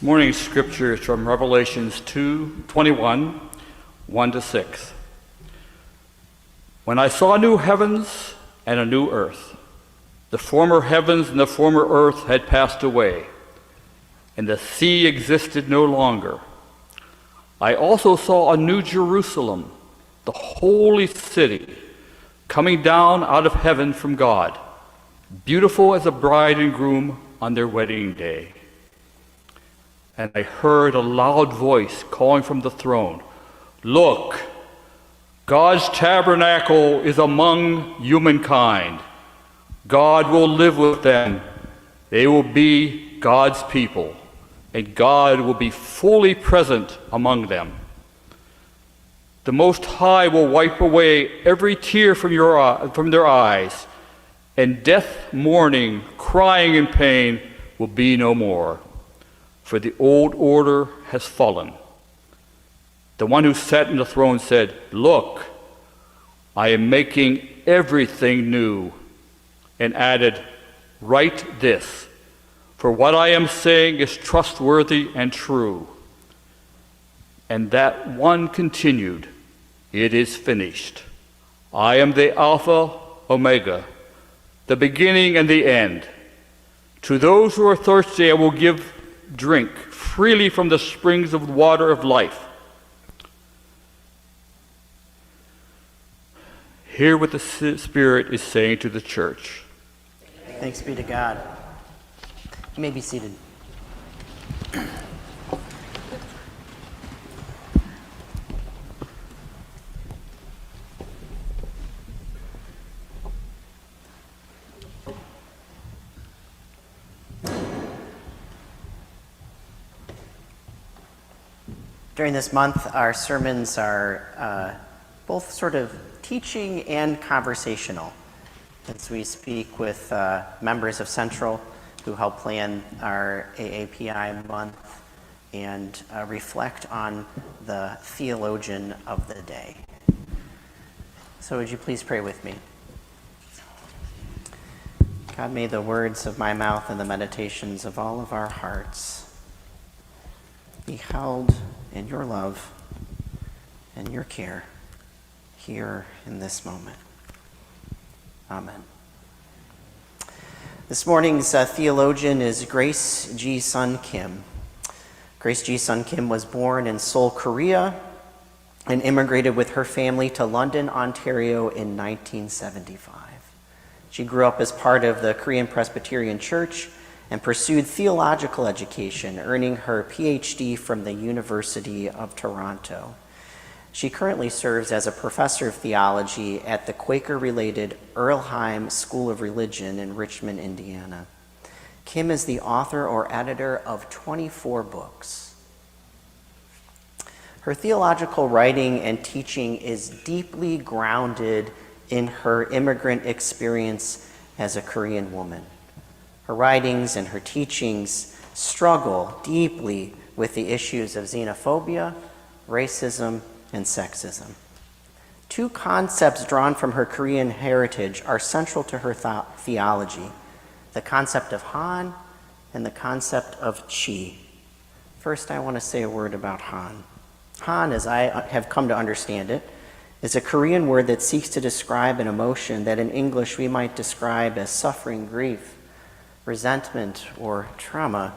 This morning's scripture is from Revelations 2:21, 1-6. When I saw new heavens and a new earth, the former heavens and the former earth had passed away, and the sea existed no longer. I also saw a new Jerusalem, the holy city, coming down out of heaven from God, beautiful as a bride and groom on their wedding day. And I heard a loud voice calling from the throne, "Look, God's tabernacle is among humankind. God will live with them. They will be God's people, and God will be fully present among them. The Most High will wipe away every tear from their eyes, and death, mourning, crying, and pain will be no more. For the old order has fallen." The one who sat on the throne said, "Look, I am making everything new," and added, "Write this, for what I am saying is trustworthy and true." And that one continued, "It is finished. I am the Alpha, Omega, the beginning and the end. To those who are thirsty I will give drink freely from the springs of water of life." Hear what the Spirit is saying to the church. Thanks be to God. You may be seated. During this month, our sermons are both sort of teaching and conversational, as we speak with members of Central who help plan our AAPI month and reflect on the theologian of the day. So would you please pray with me? God, may the words of my mouth and the meditations of all of our hearts be held in your love and your care here in this moment. Amen. This morning's theologian is Grace G. Sun Kim. Grace G. Sun Kim was born in Seoul, Korea, and immigrated with her family to London, Ontario in 1975. She grew up as part of the Korean Presbyterian Church and pursued theological education, earning her PhD from the University of Toronto. She currently serves as a professor of theology at the Quaker-related Earlheim School of Religion in Richmond, Indiana. Kim is the author or editor of 24 books. Her theological writing and teaching is deeply grounded in her immigrant experience as a Korean woman. Her writings and her teachings struggle deeply with the issues of xenophobia, racism, and sexism. Two concepts drawn from her Korean heritage are central to her theology: the concept of Han and the concept of Chi. First, I want to say a word about Han. Han, as I have come to understand it, is a Korean word that seeks to describe an emotion that in English we might describe as suffering, grief, resentment, or trauma.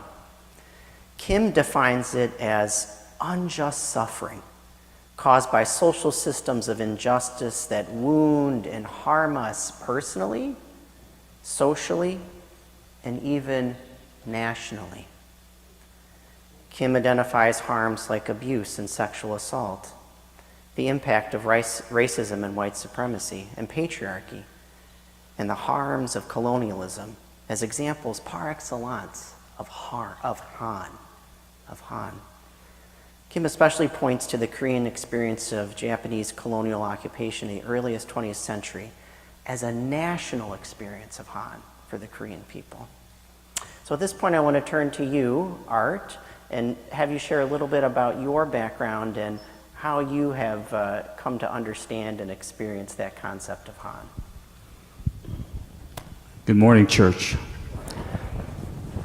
Kim defines it as unjust suffering caused by social systems of injustice that wound and harm us personally, socially, and even nationally. Kim identifies harms like abuse and sexual assault, the impact of racism and white supremacy and patriarchy, and the harms of colonialism as examples par excellence of Han. Kim especially points to the Korean experience of Japanese colonial occupation in the earliest 20th century as a national experience of Han for the Korean people. So at this point, I want to turn to you, Art, and have you share a little bit about your background and how you have come to understand and experience that concept of Han. Good morning, church.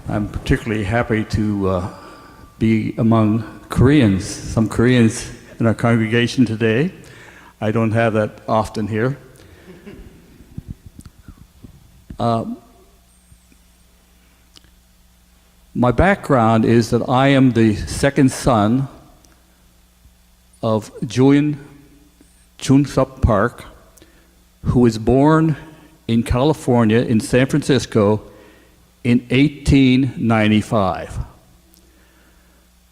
I'm particularly happy to be among Koreans, some Koreans in our congregation today. I don't have that often here. My background is that I am the second son of Julian Chun-Sup Park, who was born in California, in San Francisco, in 1895.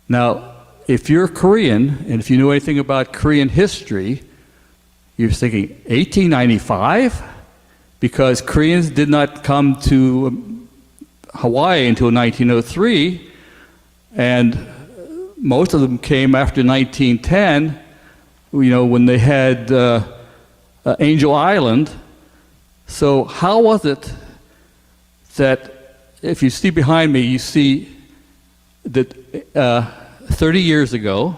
Now, if you're Korean, and if you know anything about Korean history, you're thinking, 1895? Because Koreans did not come to Hawaii until 1903, and most of them came after 1910, when they had Angel Island. So how was it that, if you see behind me, you see that 30 years ago,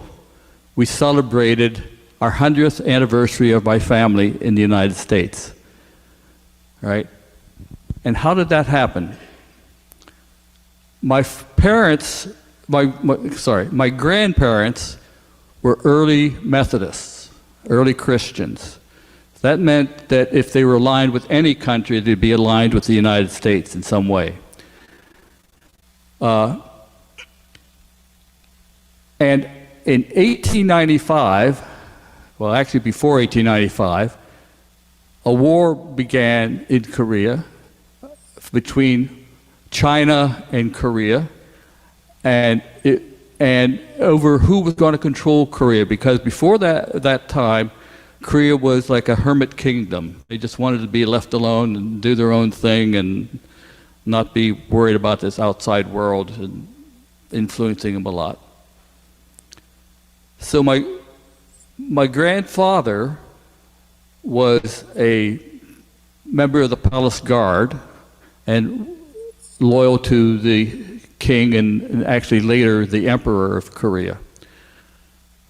we celebrated our 100th anniversary of my family in the United States, right? And how did that happen? My grandparents were early Methodists, early Christians. That meant that if they were aligned with any country, they'd be aligned with the United States in some way. And in 1895, well, actually before 1895, a war began in Korea between China and Korea, and over who was going to control Korea, because before that time, Korea was like a hermit kingdom. They just wanted to be left alone and do their own thing and not be worried about this outside world and influencing them a lot. So my grandfather was a member of the Palace Guard and loyal to the king and actually later the emperor of Korea.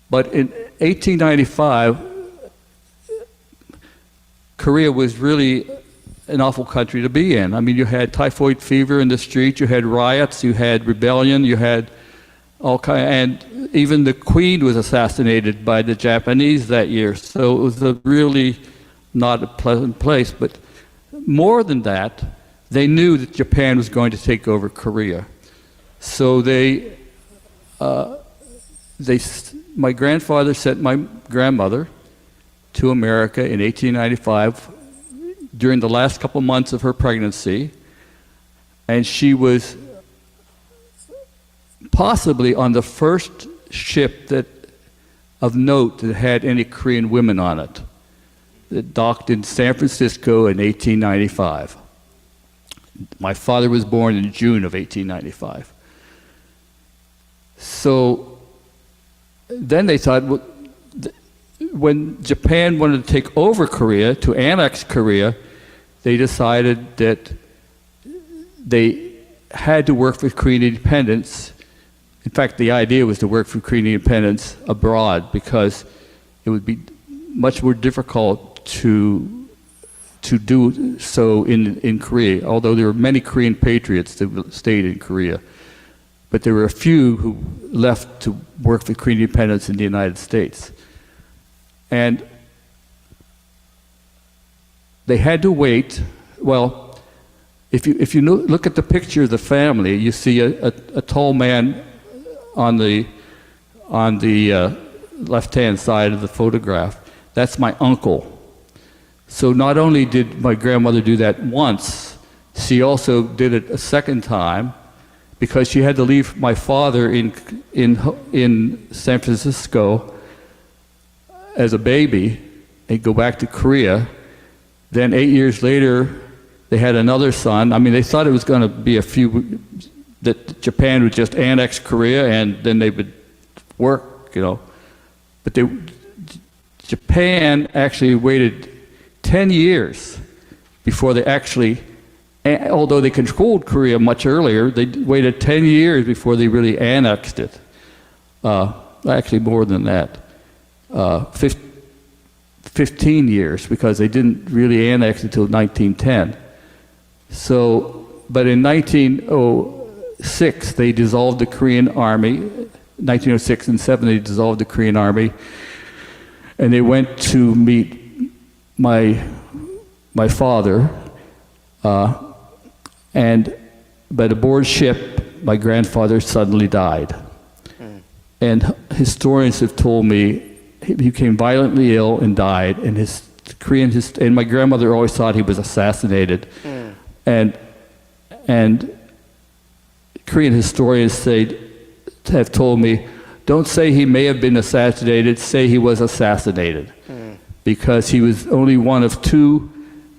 But in 1895, Korea was really an awful country to be in. I mean, you had typhoid fever in the streets, you had riots, you had rebellion, you had all kind, and even the queen was assassinated by the Japanese that year. So it was really not a pleasant place. But more than that, they knew that Japan was going to take over Korea. So my grandfather sent my grandmother to America in 1895 during the last couple months of her pregnancy, and she was possibly on the first ship of note that had any Korean women on it, that docked in San Francisco in 1895. My father was born in June of 1895. So then they thought, when Japan wanted to take over Korea, to annex Korea, they decided that they had to work for Korean independence. In fact, the idea was to work for Korean independence abroad, because it would be much more difficult to do so in Korea, although there were many Korean patriots that stayed in Korea. But there were a few who left to work for Korean independence in the United States. And they had to wait. Well, if you look at the picture of the family, you see a tall man on the left-hand side of the photograph. That's my uncle. So not only did my grandmother do that once, she also did it a second time, because she had to leave my father in San Francisco as a baby and go back to Korea. Then 8 years later, they had another son. I mean, they thought it was going to be that Japan would just annex Korea and then they would work, But Japan actually waited 10 years before they actually, although they controlled Korea much earlier, they waited 10 years before they really annexed it. Actually more than that. 15 years, because they didn't really annex until 1910. So, but in 1906, they dissolved the Korean Army. 1906 and 7, they dissolved the Korean Army, and they went to meet my father, and but aboard ship, my grandfather suddenly died. And historians have told me he became violently ill and died, and and my grandmother always thought he was assassinated. And Korean historians have told me, don't say he may have been assassinated, say he was assassinated. Because he was only one of 2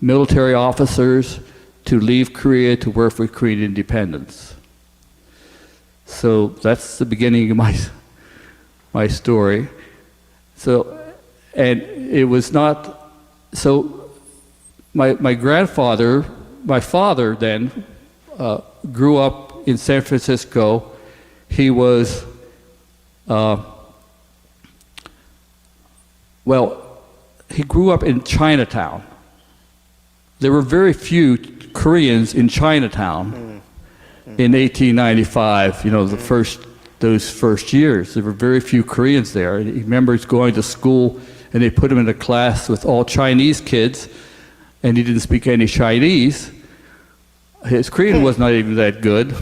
military officers to leave Korea to work for Korean independence. So that's the beginning of my story. So, and it was not, so my grandfather, my father then, grew up in San Francisco. He was, he grew up in Chinatown. There were very few Koreans in Chinatown in 1895, those first years. There were very few Koreans there. And he remembers going to school and they put him in a class with all Chinese kids, and he didn't speak any Chinese. His Korean was not even that good.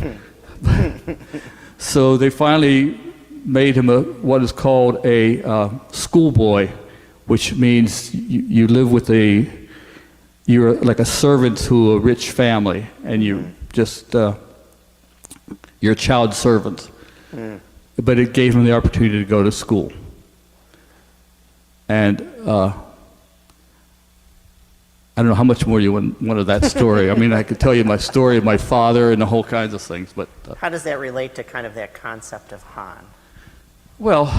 So they finally made him what is called a schoolboy, which means you live with you're like a servant to a rich family, and you just, you're a child servant. But it gave him the opportunity to go to school. And I don't know how much more you want of that story. I mean, I could tell you my story of my father and the whole kinds of things, but... How does that relate to kind of that concept of Han? Well,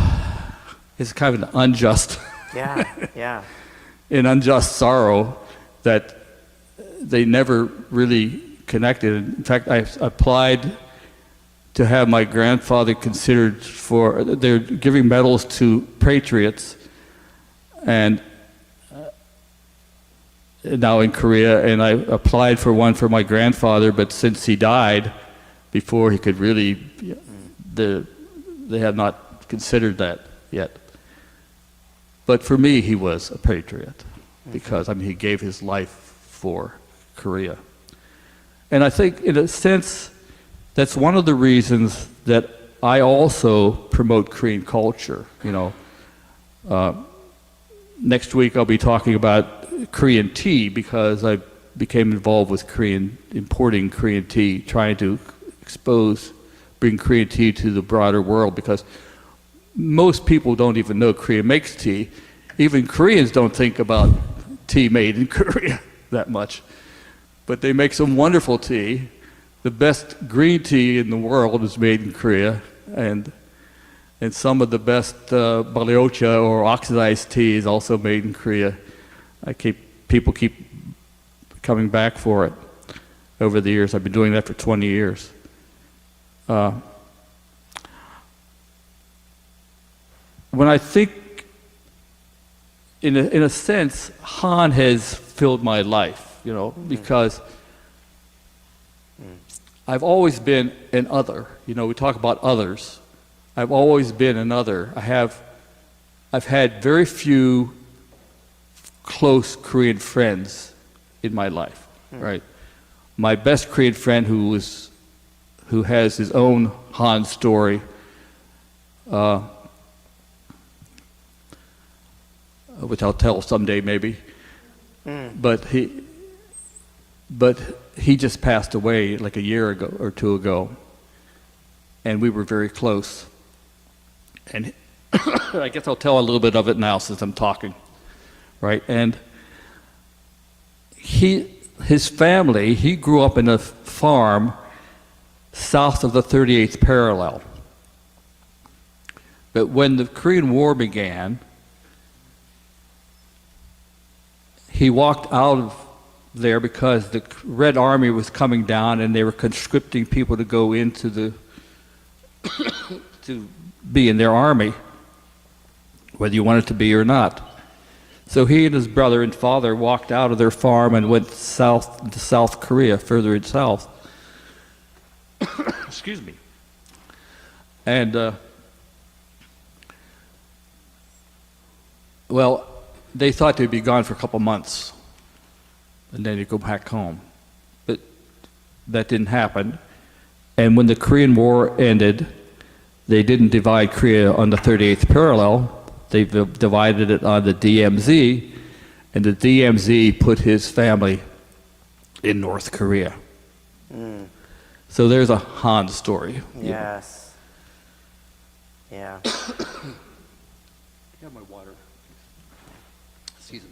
it's kind of an unjust... Yeah. an unjust sorrow that they never really connected. In fact, I applied to have my grandfather considered for... They're giving medals to patriots, and now in Korea, and I applied for one for my grandfather, but since he died before he could really, they have not considered that yet. But for me, he was a patriot, because he gave his life for Korea. And I think, in a sense, that's one of the reasons that I also promote Korean culture. Next week I'll be talking about Korean tea, because I became involved with importing Korean tea, trying to bring Korean tea to the broader world, because most people don't even know Korea makes tea. Even Koreans don't think about tea made in Korea that much. But they make some wonderful tea. The best green tea in the world is made in Korea, and some of the best baliocha or oxidized tea is also made in Korea. People keep coming back for it over the years. I've been doing that for 20 years. When I think, in a sense, Han has filled my life, because I've always been an other. We talk about others. I've always been an other. I've had very few close Korean friends in my life, right? My best Korean friend, who has his own Han story, which I'll tell someday maybe. But he just passed away like a year ago or 2 ago, and we were very close. And I guess I'll tell a little bit of it now since I'm talking, right? And his family, he grew up in a farm south of the 38th parallel. But when the Korean War began, he walked out of there because the Red Army was coming down and they were conscripting people to go into to be in their army, whether you wanted to be or not. So he and his brother and father walked out of their farm and went south to South Korea, further in south. excuse me. And, well, they thought they'd be gone for a couple months, and then they'd go back home. But that didn't happen. And when the Korean War ended, they didn't divide Korea on the 38th parallel. They divided it on the DMZ, and the DMZ put his family in North Korea. So there's a Han story. Yes. Yeah. Have my water. Excuse me.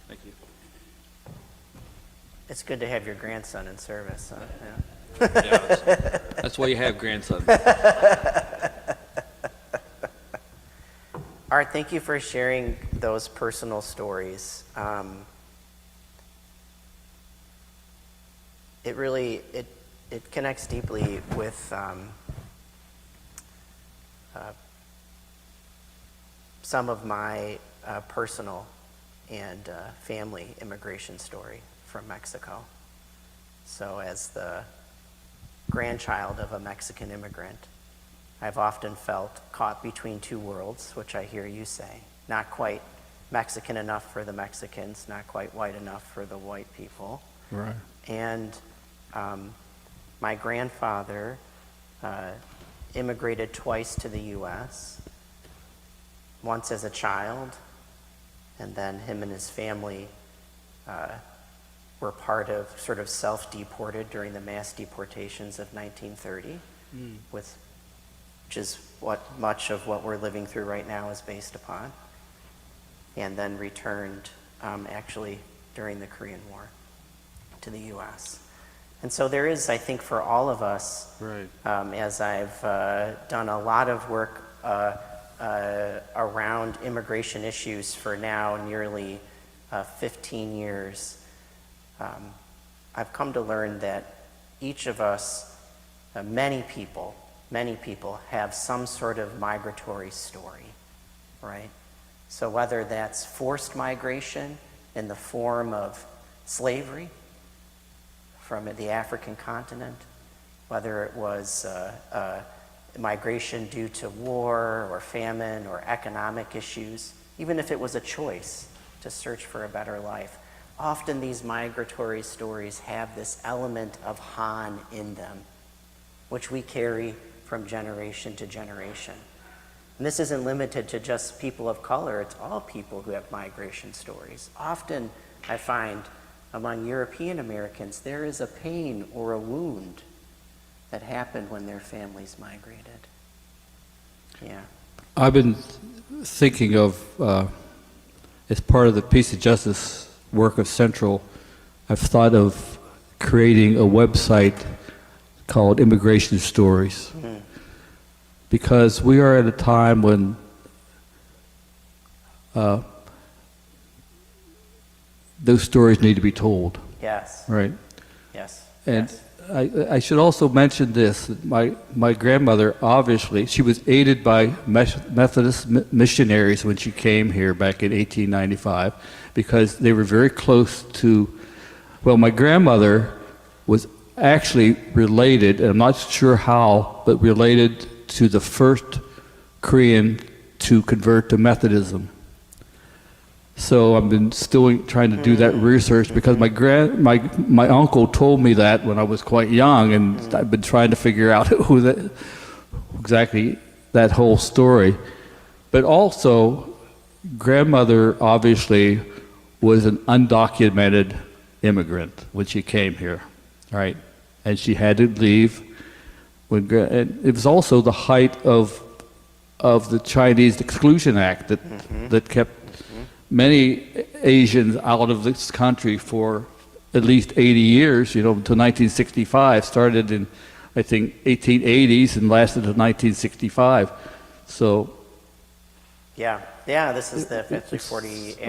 Thank you. It's good to have your grandson in service. Huh? Yeah. Yeah, that's why you have grandsons. Art, thank you for sharing those personal stories. It really it connects deeply with some of my personal and family immigration story from Mexico. So as the grandchild of a Mexican immigrant, I've often felt caught between two worlds, which I hear you say. Not quite Mexican enough for the Mexicans, not quite white enough for the white people. Right. And my grandfather immigrated twice to the U.S., once as a child, and then him and his family were part of sort of self-deported during the mass deportations of 1930, which is what much of what we're living through right now is based upon, and then returned actually during the Korean War to the U.S. And so there is, I think, for all of us, Right. As I've done a lot of work around immigration issues for now nearly 15 years, I've come to learn that each of us, many people have some sort of migratory story, right? So whether that's forced migration in the form of slavery from the African continent, whether it was migration due to war or famine or economic issues, even if it was a choice to search for a better life. Often these migratory stories have this element of Han in them, which we carry from generation to generation. And this isn't limited to just people of color, it's all people who have migration stories. Often I find among European Americans, there is a pain or a wound that happened when their families migrated. Yeah. I've been thinking of, as part of the Peace and Justice work of Central, I've thought of creating a website called Immigration Stories. Because we are at a time when those stories need to be told. Yes. Right. Yes. And yes. I should also mention this, that my grandmother, obviously, she was aided by Methodist missionaries when she came here back in 1895, because they were very close to, well, my grandmother was actually related, and I'm not sure how, but related to the first Korean to convert to Methodism. So I've been still trying to do that research, because my uncle told me that when I was quite young, and I've been trying to figure out exactly that whole story. But also, grandmother obviously was an undocumented immigrant when she came here, right? And she had to leave. And it was also the height of the Chinese Exclusion Act that kept many Asians out of this country for at least 80 years, until 1965. Started in, I think, 1880s and lasted until 1965. So. Yeah, this is the 60th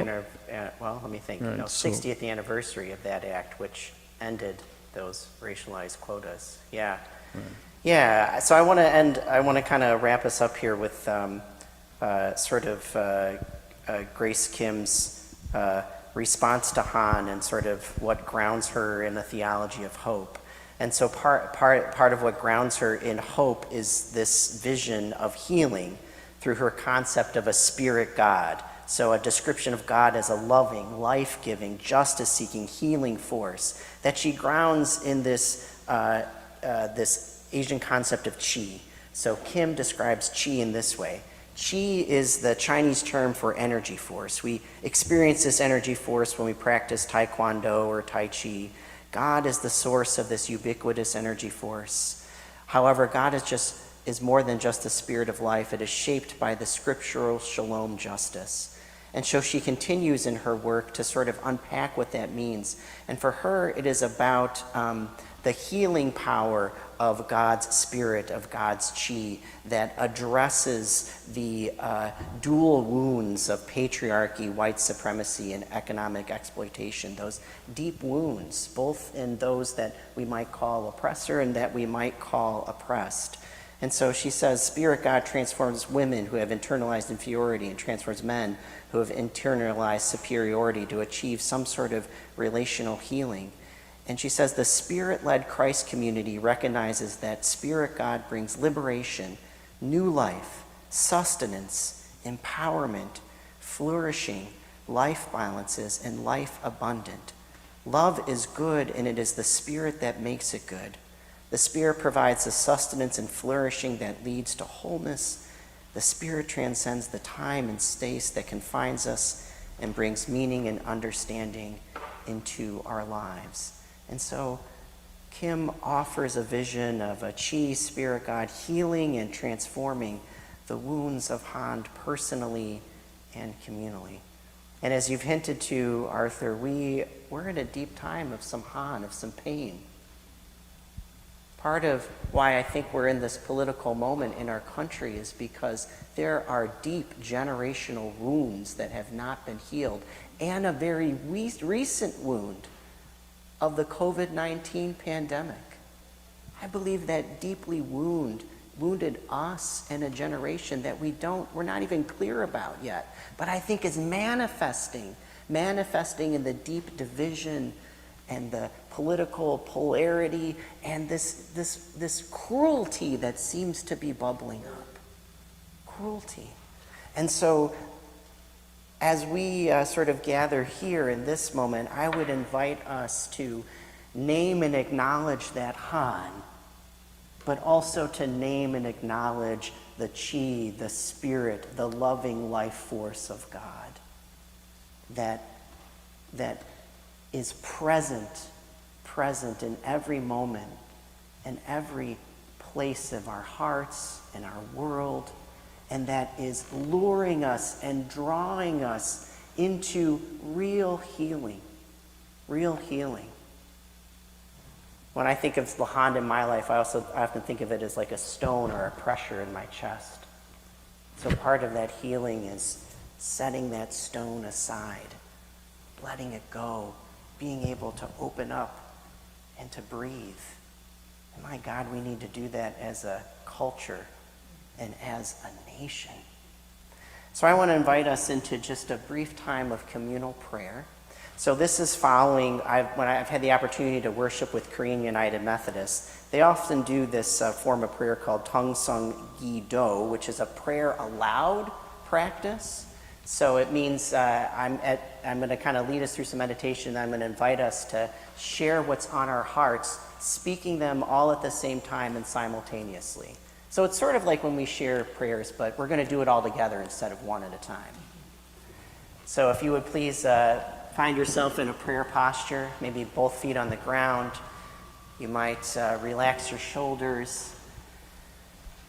anniversary of that act, which ended those racialized quotas. Yeah. Right. Yeah, so I want to kind of wrap us up here with Grace Kim's response to Han and sort of what grounds her in a theology of hope. And so part of what grounds her in hope is this vision of healing through her concept of a spirit God. So a description of God as a loving, life-giving, justice-seeking, healing force that she grounds in this Asian concept of qi. So Kim describes qi in this way. Qi is the Chinese term for energy force. We experience this energy force when we practice Taekwondo or Tai Chi. God is the source of this ubiquitous energy force. However, God is more than just the spirit of life. It is shaped by the scriptural shalom justice. And so she continues in her work to sort of unpack what that means. And for her, it is about the healing power of God's spirit, of God's qi, that addresses the dual wounds of patriarchy, white supremacy, and economic exploitation, those deep wounds, both in those that we might call oppressor and that we might call oppressed. And so she says, Spirit God transforms women who have internalized inferiority and transforms men who have internalized superiority to achieve some sort of relational healing. And she says the Spirit-led Christ community recognizes that Spirit God brings liberation, new life, sustenance, empowerment, flourishing, life balances, and life abundant. Love is good, and it is the Spirit that makes it good. The Spirit provides the sustenance and flourishing that leads to wholeness. The Spirit transcends the time and space that confines us and brings meaning and understanding into our lives. And so Kim offers a vision of a Qi Spirit God healing and transforming the wounds of Han personally and communally. And as you've hinted to, Arthur, we're in a deep time of some Han, of some pain. Part of why I think we're in this political moment in our country is because there are deep generational wounds that have not been healed, and a very recent wound of the COVID-19 pandemic. I believe that deeply wounded us and a generation that we're not even clear about yet, but I think is manifesting in the deep division and the political polarity and this cruelty that seems to be bubbling up. Cruelty. And so as we sort of gather here in this moment, I would invite us to name and acknowledge that Han, but also to name and acknowledge the Qi, the Spirit, the loving life force of God that is present in every moment and every place of our hearts and our world, and that is luring us and drawing us into real healing. Real healing. When I think of the Han in my life, I often think of it as like a stone or a pressure in my chest. So part of that healing is setting that stone aside, letting it go, being able to open up and to breathe. And my God, we need to do that as a culture and as a nation. So I want to invite us into just a brief time of communal prayer. So this is following, when I've had the opportunity to worship with Korean United Methodists, they often do this form of prayer called Tung Sung Gi Do, which is a prayer aloud practice. So it means I'm going to kind of lead us through some meditation. I'm going to invite us to share what's on our hearts, speaking them all at the same time and simultaneously. So it's sort of like when we share prayers, but we're going to do it all together instead of one at a time. So if you would please find yourself in a prayer posture, maybe both feet on the ground. You might relax your shoulders,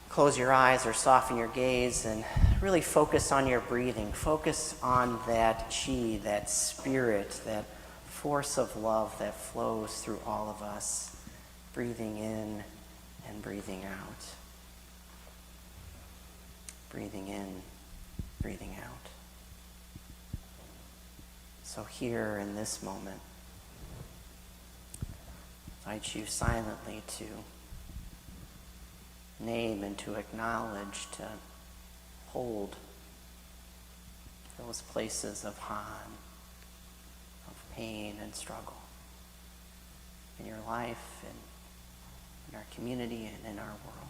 close your eyes or soften your gaze, and really focus on your breathing. Focus on that Qi, that Spirit, that force of love that flows through all of us, breathing in and breathing out. Breathing in, breathing out. So here in this moment, I choose silently to name and to acknowledge, to hold those places of Han, pain and struggle in your life and in our community and in our world.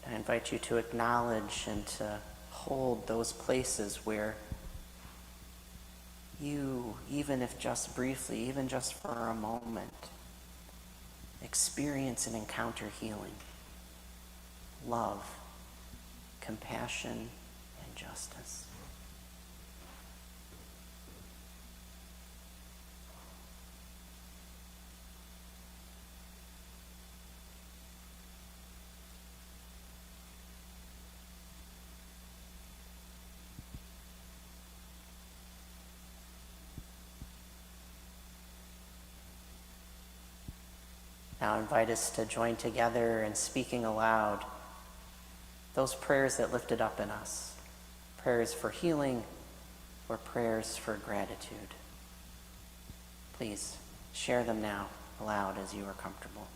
I invite you to acknowledge and to hold those places where you, even if just briefly, even just for a moment, experience and encounter healing, love, compassion, and justice. Now I invite us to join together in speaking aloud those prayers that lifted up in us, prayers for healing or prayers for gratitude. Please share them now aloud as you are comfortable.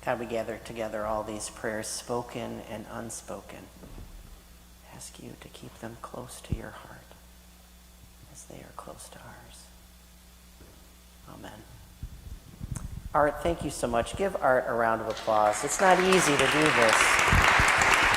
God, we gather together all these prayers, spoken and unspoken. Ask you to keep them close to your heart as they are close to ours. Amen. Art, thank you so much. Give Art a round of applause. It's not easy to do this.